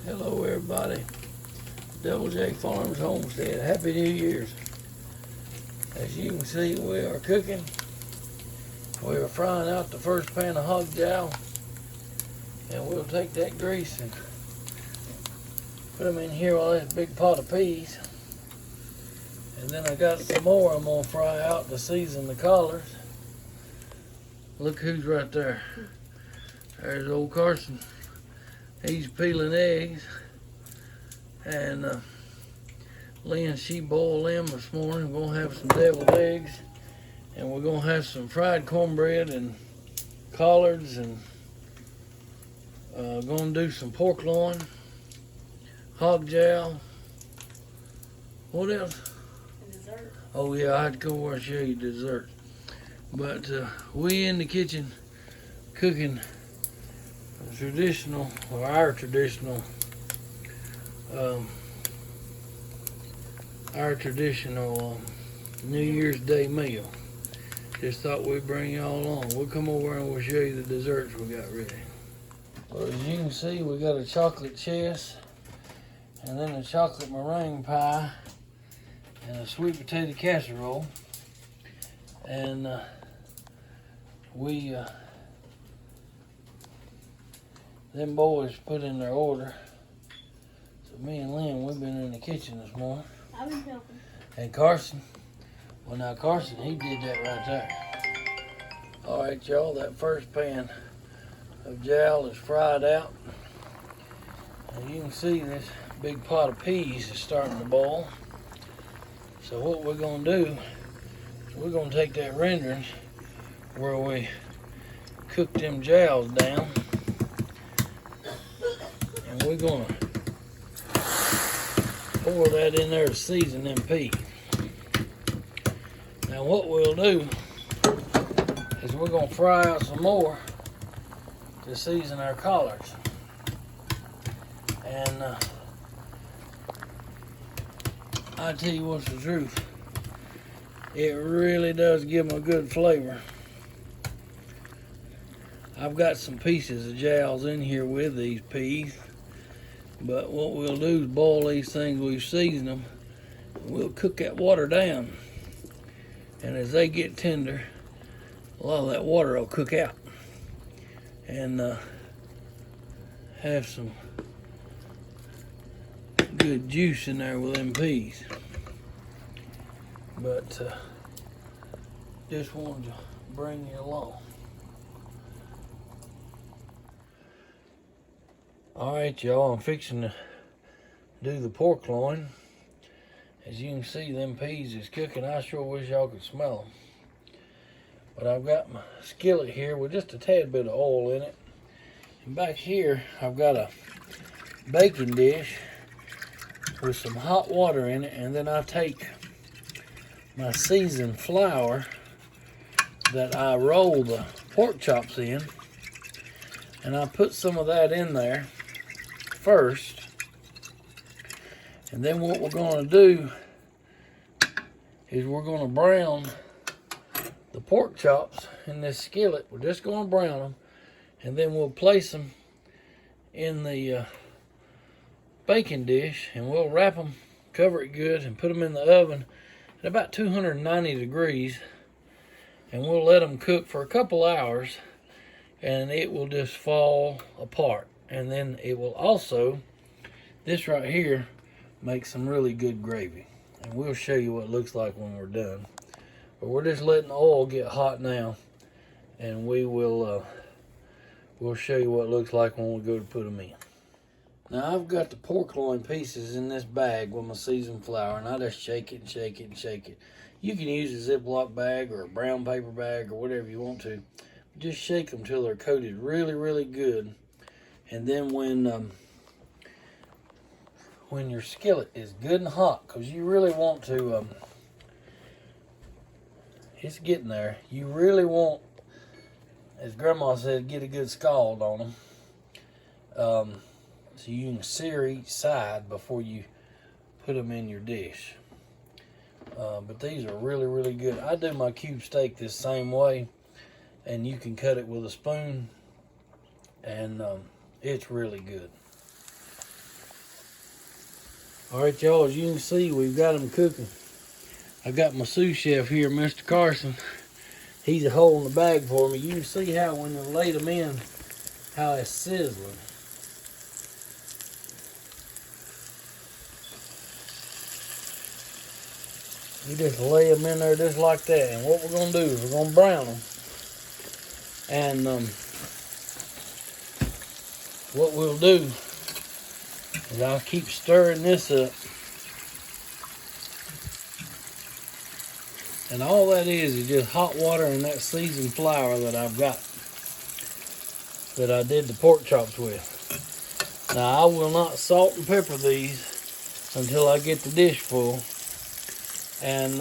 Hello everybody, Double J Farms Homestead. Happy New Year's. As you can see, we are cooking. We are frying out the first pan of hog jowl, and we'll take that grease and put them in here while this big pot of peas. And then I got some more I'm gonna fry out to season the collards. Look who's right there. There's old Carson. He's peeling eggs, and Lynn, she boiled them this morning. We're gonna have some deviled eggs, and we're gonna have some fried cornbread and collards, and gonna do some pork loin, hog jowl. What else? Dessert. Oh yeah, I had to go over and show you dessert. But we in the kitchen cooking traditional, or our traditional New Year's Day meal. Just thought we'd bring y'all along. We'll come over and we'll show you the desserts we got ready. Well, as you can see, we got a chocolate chess, and then a chocolate meringue pie, and a sweet potato casserole. And them boys put in their order. So me and Lynn, we've been in the kitchen this morning. I've been helping. And Carson, well now Carson, he did that right there. All right, y'all, that first pan of jowl is fried out. And you can see this big pot of peas is starting to boil. So what we're gonna do is we're gonna take that rendering where we cook them jowls down, and we're gonna pour that in there to season them peas. Now what we'll do is we're gonna fry out some more to season our collards. And I tell you what's the truth, it really does give them a good flavor. I've got some pieces of jowls in here with these peas, but what we'll do is boil these things, we've seasoned them, we'll cook that water down, and as they get tender, a lot of that water will cook out and have some good juice in there with them peas. But just wanted to bring you along. Alright y'all, I'm fixing to do the pork loin. As you can see, them peas is cooking. I sure wish y'all could smell them. But I've got my skillet here with just a tad bit of oil in it. And back here, I've got a baking dish with some hot water in it. And then I take my seasoned flour that I roll the pork chops in, and I put some of that in there first, and then what we're going to do is we're going to brown the pork chops in this skillet. We're just going to brown them, and then we'll place them in the baking dish, and we'll wrap them, cover it good, and put them in the oven at about 290 degrees, and we'll let them cook for a couple hours, and it will just fall apart. And then it will also, this right here, make some really good gravy. And we'll show you what it looks like when we're done. But we're just letting the oil get hot now, and we'll show you what it looks like when we go to put them in. Now I've got the pork loin pieces in this bag with my seasoned flour, and I just shake it and shake it and shake it. You can use a Ziploc bag or a brown paper bag or whatever you want to. Just shake them till they're coated really, really good. And then when your skillet is good and hot, because you really want to, it's getting there. You really want, as Grandma said, get a good scald on them. So you can sear each side before you put them in your dish. But these are really, really good. I do my cube steak this same way, and you can cut it with a spoon, and it's really good. All right, y'all, as you can see, we've got them cooking. I got my sous chef here, Mr. Carson. He's a holding the bag for me. You can see how when you lay them in, how it's sizzling. You just lay them in there just like that. And what we're going to do is we're going to brown them. And what we'll do is I'll keep stirring this up. And all that is just hot water and that seasoned flour that I've got, that I did the pork chops with. Now I will not salt and pepper these until I get the dish full. And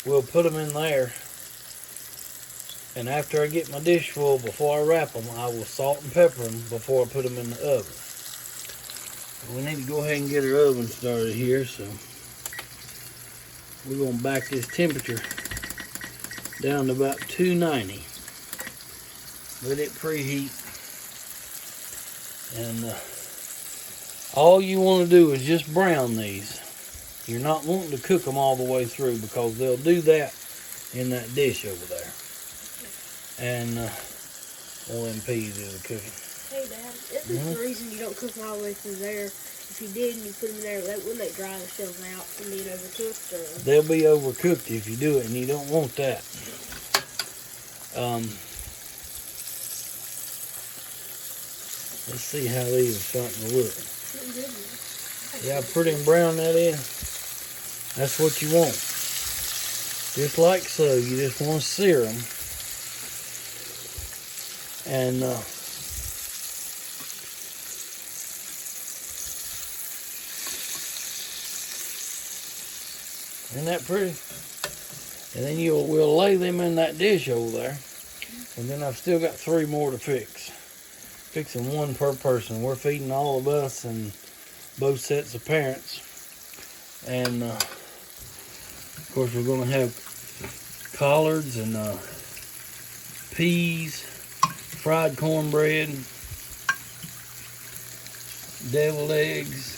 we'll put them in there. And after I get my dish full, before I wrap them, I will salt and pepper them before I put them in the oven. We need to go ahead and get our oven started here, so we're going to back this temperature down to about 290. Let it preheat. And all you want to do is just brown these. You're not wanting to cook them all the way through because they'll do that in that dish over there. And all them peas is cooking. Hey, Dad, is this the reason you don't cook them all the way through there? If you did and you put them in there, wouldn't they dry themselves out and be overcooked? Or? They'll be overcooked if you do it, and you don't want that. Let's see how these are starting to look. Yeah, how pretty and brown that is. That's what you want. Just like so. You just want to sear them. And isn't that pretty? And then we'll lay them in that dish over there. And then I've still got 3 more to fix. Fixing 1 per person. We're feeding all of us and both sets of parents. And of course we're going to have collards and peas, fried cornbread, deviled eggs,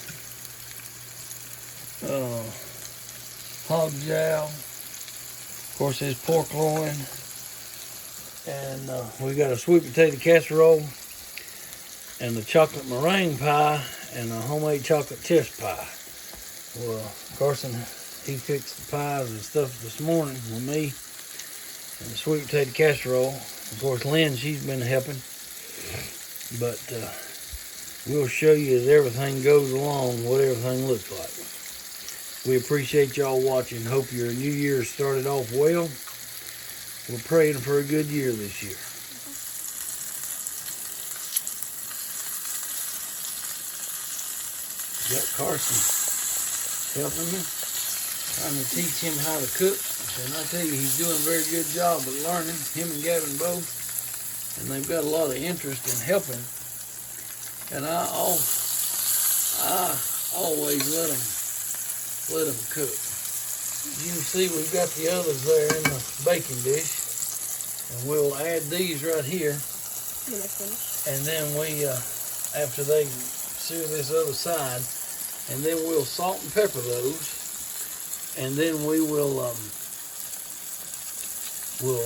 hog jowl, of course there's pork loin, and we got a sweet potato casserole, and a chocolate meringue pie, and a homemade chocolate chip pie. Well, Carson, he fixed the pies and stuff this morning with me, and the sweet potato casserole. Of course, Lynn, she's been helping, but we'll show you as everything goes along what everything looks like. We appreciate y'all watching. Hope your new year started off well. We're praying for a good year this year. Got Carson helping me, trying to teach him how to cook. And I tell you, he's doing a very good job of learning, him and Gavin both. And they've got a lot of interest in helping. And I always let them cook. You can see we've got the others there in the baking dish. And we'll add these right here. And then we, after they sear this other side, and then we'll salt and pepper those. And then we'll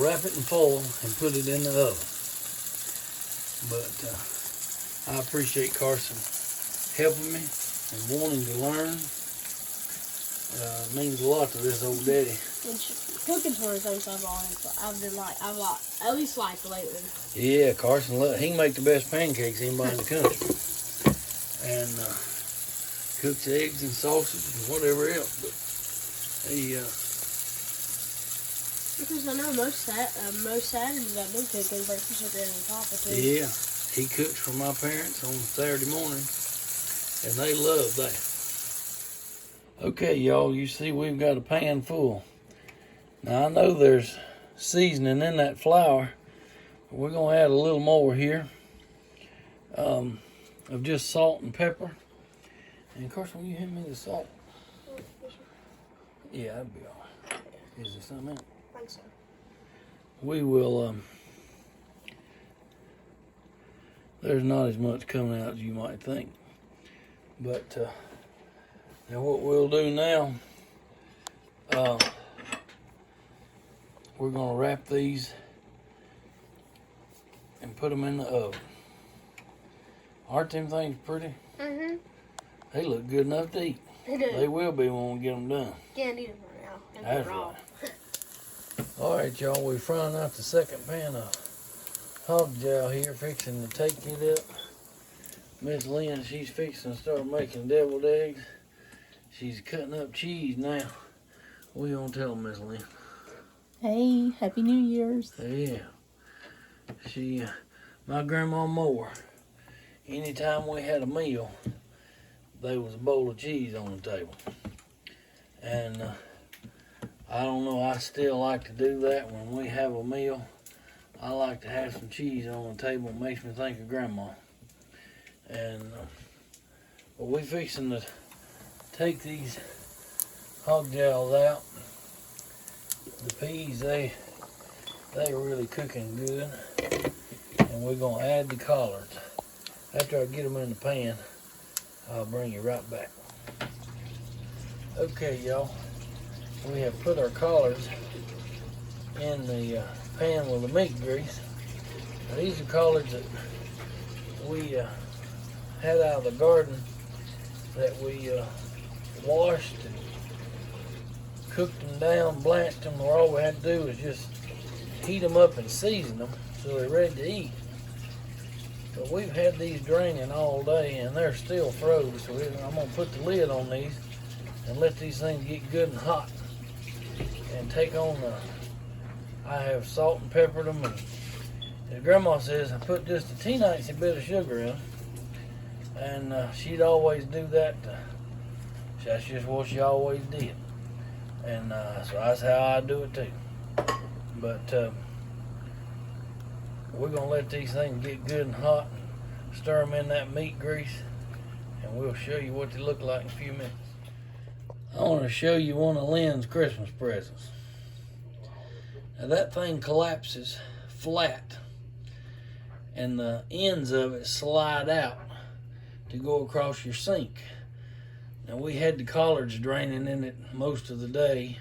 wrap it in foil and put it in the oven. But I appreciate Carson helping me and wanting to learn. It means a lot to this old daddy. Cooking's one of the things I've at least liked lately. Yeah, Carson, he can make the best pancakes anybody in the country. And cooks eggs and sausage and whatever else. But he because I know most Saturdays I've been cooking breakfast or dinner and papa too. Yeah, he cooks for my parents on Saturday morning, and they love that. Okay, y'all, you see we've got a pan full. Now I know there's seasoning in that flour. But we're gonna add a little more here of just salt and pepper. And of course, will you hand me the salt? Yeah, that'd be all right. Is there something else? I think so. We will there's not as much coming out as you might think. But now what we'll do now, we're gonna wrap these and put them in the oven. Aren't them things pretty? Mm-hmm. They look good enough to eat. They do. They will be when we get them done. Can't eat them right now. That's right. All right, y'all, we're frying out the second pan of hog jowl here, fixing to take it up. Miss Lynn, she's fixing to start making deviled eggs. She's cutting up cheese now. What you gonna tell them, Miss Lynn? Hey, Happy New Year's. Yeah. My grandma Moore, anytime we had a meal, there was a bowl of cheese on the table. And I don't know, I still like to do that when we have a meal. I like to have some cheese on the table. It makes me think of grandma. And but we fixing to take these hog jowls out. The peas, they really cooking good. And we're gonna add the collards. After I get them in the pan, I'll bring you right back. Okay, y'all, we have put our collards in the pan with the meat grease. Now, these are collards that we had out of the garden that we washed and cooked them down, blanched them, where all we had to do was just heat them up and season them so they're ready to eat. But we've had these draining all day and they're still froze, so I'm going to put the lid on these and let these things get good and hot and take on I have salt and peppered them, and as Grandma says, I put just a teeny bit of sugar in them, and she'd always do that. That's just what she always did, and so that's how I do it too. But we're gonna let these things get good and hot, and stir them in that meat grease, and we'll show you what they look like in a few minutes. I want to show you one of Lynn's Christmas presents. Now that thing collapses flat and the ends of it slide out to go across your sink. Now we had the collards draining in it most of the day,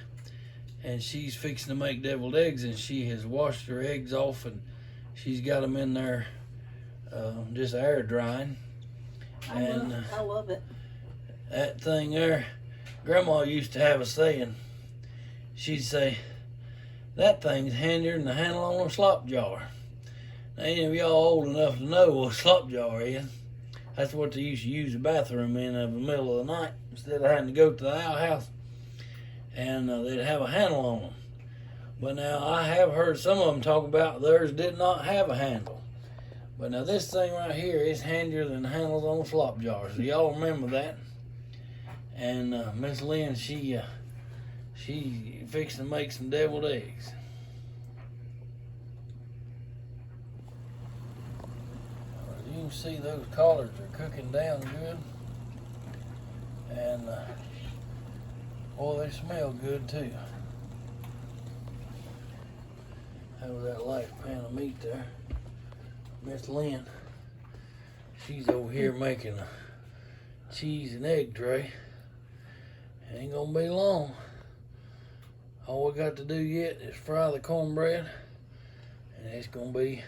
and she's fixing to make deviled eggs, and she has washed her eggs off and she's got them in there just air drying. I love it. That thing there, Grandma used to have a saying. She'd say, that thing's handier than the handle on a slop jar. Now, any of y'all old enough to know what a slop jar is, that's what they used to use the bathroom in the middle of the night instead of having to go to the outhouse, and they'd have a handle on them. But now I have heard some of them talk about theirs did not have a handle. But now this thing right here is handier than the handles on a slop jar, so y'all remember that. And Miss Lynn, she fixing to make some deviled eggs. As you can see, those collards are cooking down good, and boy, they smell good too. That was that last pan of meat there. Miss Lynn, she's over here making a cheese and egg tray. It ain't gonna be long. All we got to do yet is fry the cornbread, and it's gonna be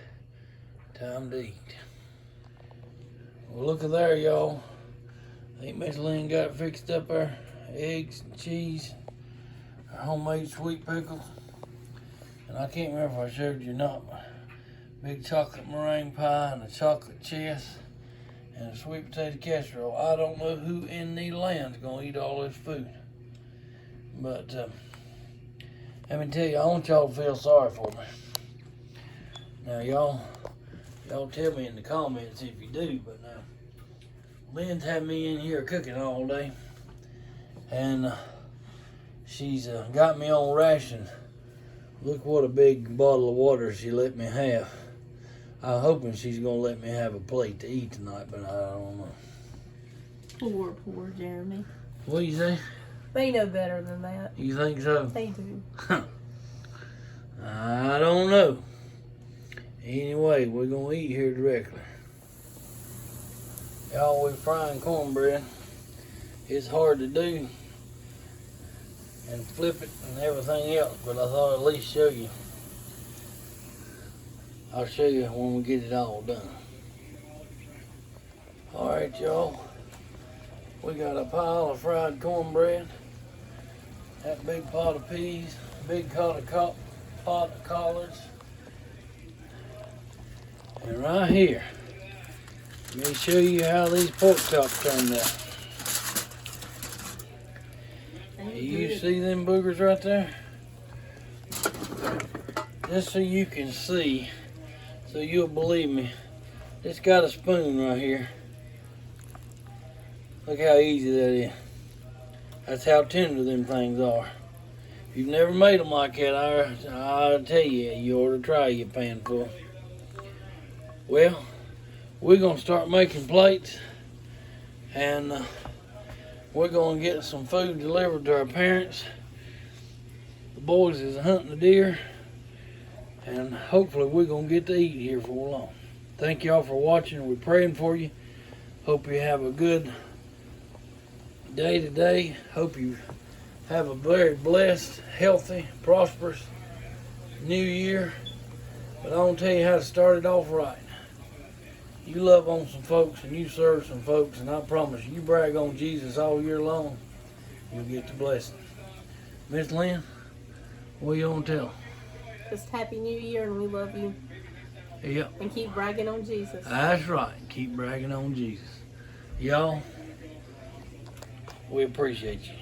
time to eat. Well, look at there, y'all. I think Miss Lynn got it fixed up there. Eggs and cheese, our homemade sweet pickles, and I can't remember if I showed you or not. Big chocolate meringue pie and a chocolate chess and a sweet potato casserole. I don't know who in the land's gonna eat all this food, but let me tell you, I want y'all to feel sorry for me. Now, y'all tell me in the comments if you do, but now, Lynn's had me in here cooking all day, and she's got me on ration. Look what a big bottle of water she let me have. I'm hoping she's gonna let me have a plate to eat tonight, but I don't know. Poor Jeremy. What do you say? They know better than that. You think so? They do. I don't know. Anyway, we're gonna eat here directly. Y'all, we frying cornbread. It's hard to do and flip it and everything else, but I thought I'd at least show you. I'll show you when we get it all done. Alright, y'all. We got a pile of fried cornbread. That big pot of peas, big pot of collards. And right here, let me show you how these pork chops turned out. You see them boogers right there? Just so you can see, so you'll believe me. It's got a spoon right here. Look how easy that is. That's how tender them things are. If you've never made them like that, I'll tell you, you ought to try your pan full. Well, we're going to start making plates, and we're going to get some food delivered to our parents. The boys is hunting the deer, and hopefully we're going to get to eat here for long. Thank y'all for watching. We're praying for you. Hope you have a good day today. Hope you have a very blessed, healthy, prosperous new year. But I want to tell you how to start it off right. You love on some folks and you serve some folks, and I promise you brag on Jesus all year long, you'll get the blessing. Miss Lynn, what you want to tell? Just Happy New Year, and we love you. Yep. And keep bragging on Jesus. That's right. Keep bragging on Jesus. Y'all, we appreciate you.